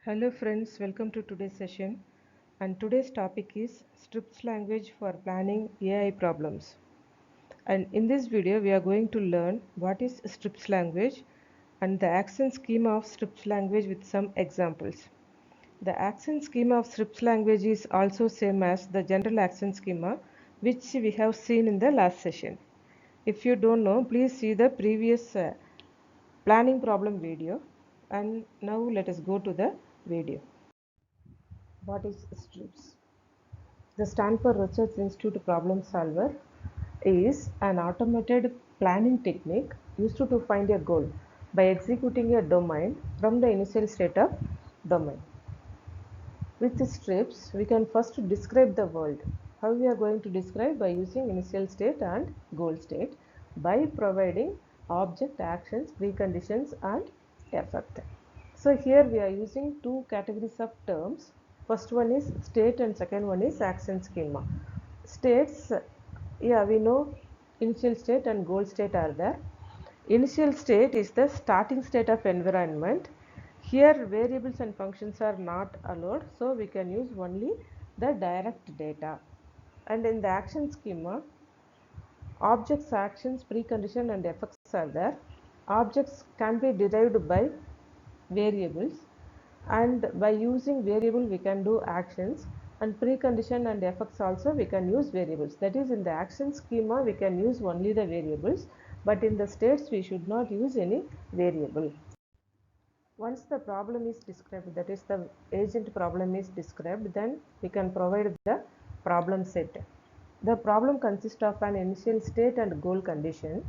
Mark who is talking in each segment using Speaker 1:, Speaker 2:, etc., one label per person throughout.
Speaker 1: Hello friends, welcome to today's session. And today's topic is Strips language for planning AI problems. And in this video, we are going to learn what is Strips language and the action schema of Strips language with some examples. The action schema of Strips language is also same as the general action schema which we have seen in the last session. If you don't know, please see the previous planning problem video. And now let us go to the video. What is STRIPS? The Stanford Research Institute Problem Solver is an automated planning technique used to find a goal by executing a domain from the initial state of domain. With strips, we can first describe the world. How we are going to describe? By using initial state and goal state by providing object, actions, preconditions and effect. So here we are using two categories of terms. First one is state and second one is action schema. States, yeah, we know initial state and goal state are there. Initial state is the starting state of environment. Here variables and functions are not allowed, so we can use only the direct data. And in the action schema, objects, actions, precondition and effects are there. Objects can be derived by variables, and by using variable we can do actions, and precondition and effects also we can use variables. That is, in the action schema we can use only the variables, but in the states we should not use any variable. Once the problem is described, that is the agent problem is described, then we can provide the problem set. The problem consists of an initial state and goal condition.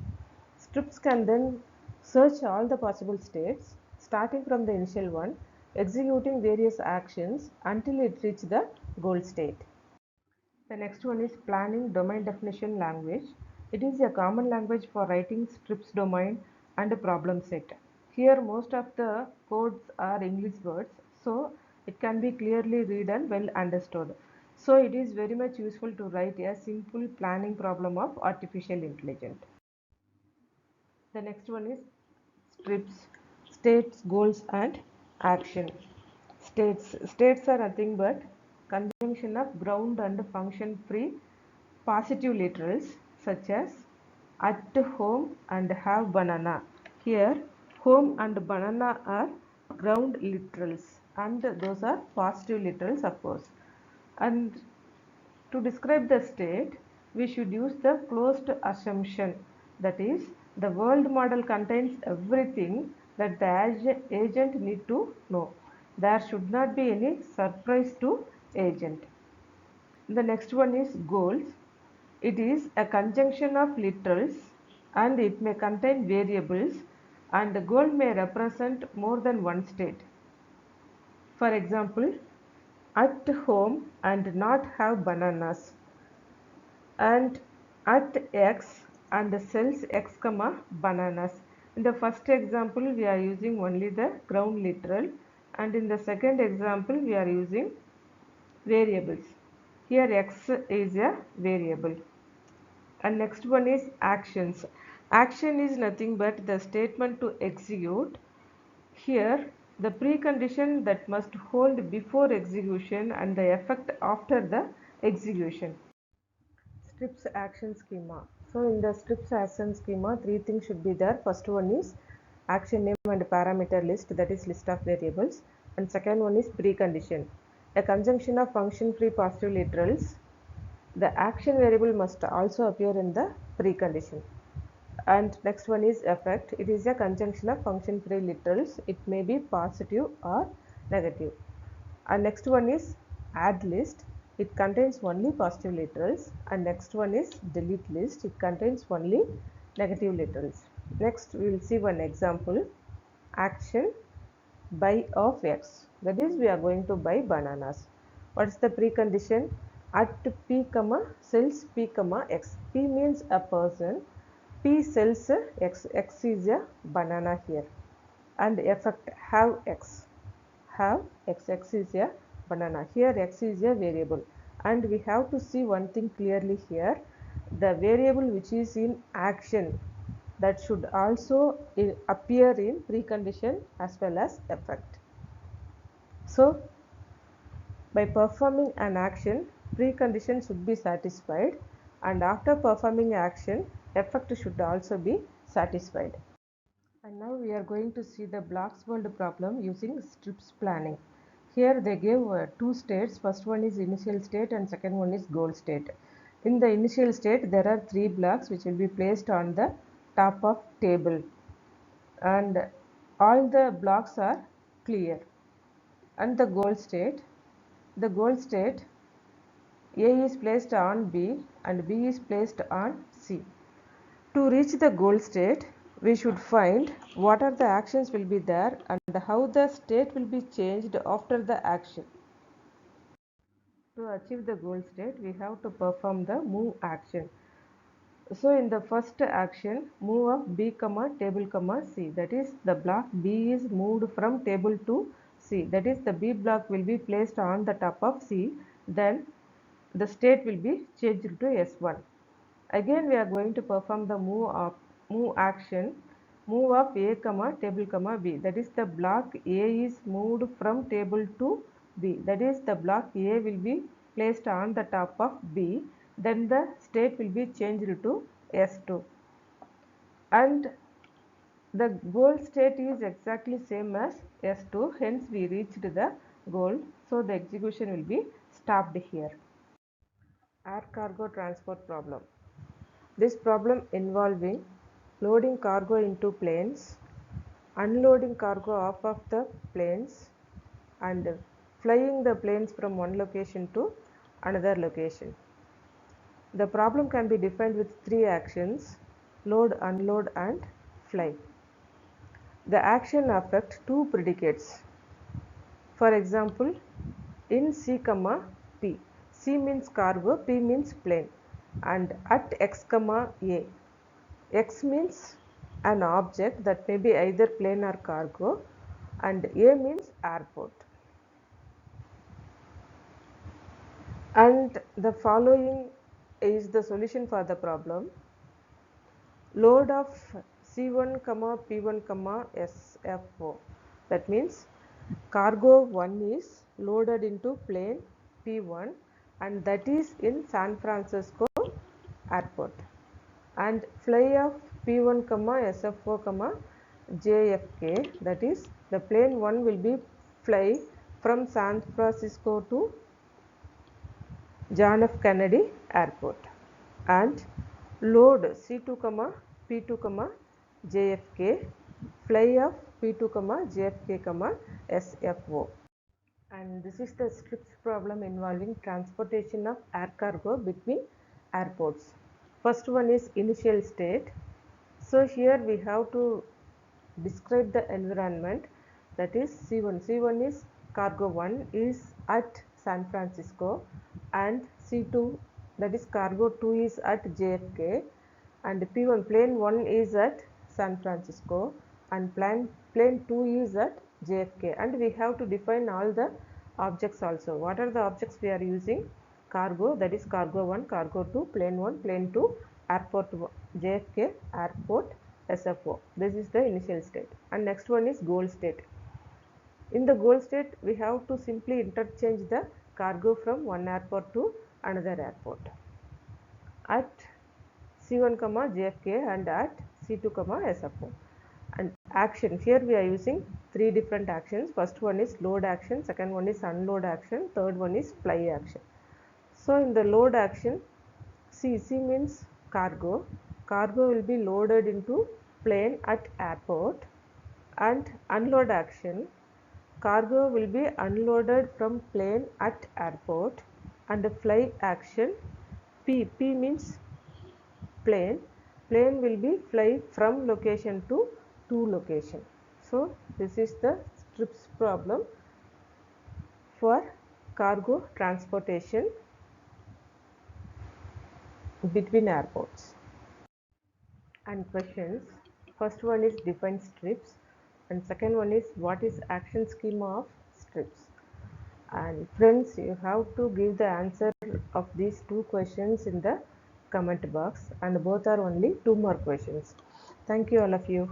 Speaker 1: Strips can then search all the possible states starting from the initial one, executing various actions until it reaches the goal state. The next one is planning domain definition language. It is a common language for writing strips domain and a problem set. Here most of the codes are English words, so it can be clearly read and well understood. So it is very much useful to write a simple planning problem of artificial intelligence. The next one is strips, states, goals and action. States are nothing but conjunction of ground and function free positive literals such as at home and have banana. Here home and banana are ground literals and those are positive literals of course. And to describe the state, we should use the closed assumption. That is, the world model contains everything that the agent need to know. There should not be any surprise to agent. The next one is goals. It is a conjunction of literals and it may contain variables, and the goal may represent more than one state. For example, at home and not have bananas, and at x and sells x comma bananas. In the first example we are using only the ground literal, and in the second example we are using variables. Here x is a variable. And next one is actions. Action is nothing but the statement to execute. Here the precondition that must hold before execution and the effect after the execution. Strips action schema. So in the strips action schema, three things should be there. First one is action name and parameter list, that is list of variables. And second one is precondition, a conjunction of function free positive literals. The action variable must also appear in the precondition. And next one is effect. It is a conjunction of function free literals. It may be positive or negative. And next one is add list. It contains only positive literals. And next one is delete list. It contains only negative literals. Next we will see one example. Action buy of x. That is, we are going to buy bananas. What is the precondition? At p comma sells p comma x. P means a person. P sells x. X is a banana here. And effect have x. Have x. X is a banana. Here x is a variable. And we have to see one thing clearly here. The variable which is in action, that should also appear in precondition as well as effect. So by performing an action, precondition should be satisfied, and after performing action, effect should also be satisfied. And now we are going to see the blocks world problem using strips planning. Here they give two states. First one is initial state and second one is goal state. In the initial state there are three blocks which will be placed on the top of table, and all the blocks are clear. And the goal state, A is placed on B and B is placed on C. To reach the goal state, we should find what are the actions will be there and how the state will be changed after the action. To achieve the goal state, we have to perform the move action. So in the first action, move of B comma table comma C, that is the block B is moved from table to C, that is the B block will be placed on the top of C, then the state will be changed to S1. Again we are going to perform the move action, move of A comma table comma B, that is the block A is moved from table to B, that is the block A will be placed on the top of B, then the state will be changed to S2, and the goal state is exactly same as S2, hence we reached the goal, so the execution will be stopped here. Air cargo transport problem. This problem involving loading cargo into planes, unloading cargo off of the planes, and flying the planes from one location to another location. The problem can be defined with three actions: load, unload, and fly. The action affects two predicates. For example, in C, P. C means cargo, P means plane, and at X, A. X means an object that may be either plane or cargo, and A means airport. And the following is the solution for the problem. Load of C1, P1, SFO. That means cargo 1 is loaded into plane P1 and that is in San Francisco airport. And fly of P1, SFO, JFK, that is the plane 1 will be fly from San Francisco to John F. Kennedy airport, and load C2, P2, JFK, fly of P2, JFK, SFO. And this is the strips problem involving transportation of air cargo between airports. First one is initial state. So here we have to describe the environment, that is C1. C1 is cargo 1 is at San Francisco, and C2, that is cargo 2 is at JFK, and P1 plane 1 is at San Francisco and plane 2 is at JFK, and we have to define all the objects also. What are the objects we are using? Cargo, that is cargo 1, cargo 2, plane 1, plane 2, airport JFK, airport, SFO. This is the initial state. And next one is goal state. In the goal state, we have to simply interchange the cargo from one airport to another airport. At C1, JFK and at C2, SFO. And action, here we are using three different actions. First one is load action, second one is unload action, third one is fly action. So in the load action, C means cargo. Cargo will be loaded into plane at airport. And unload action, cargo will be unloaded from plane at airport. And fly action, P means plane. Plane will be fly from location to location. So this is the strips problem for cargo transportation between airports. And questions. First one is define strips, and second one is what is action schema of strips. And friends, you have to give the answer of these two questions in the comment box, and both are only 2 more questions. Thank you all of you.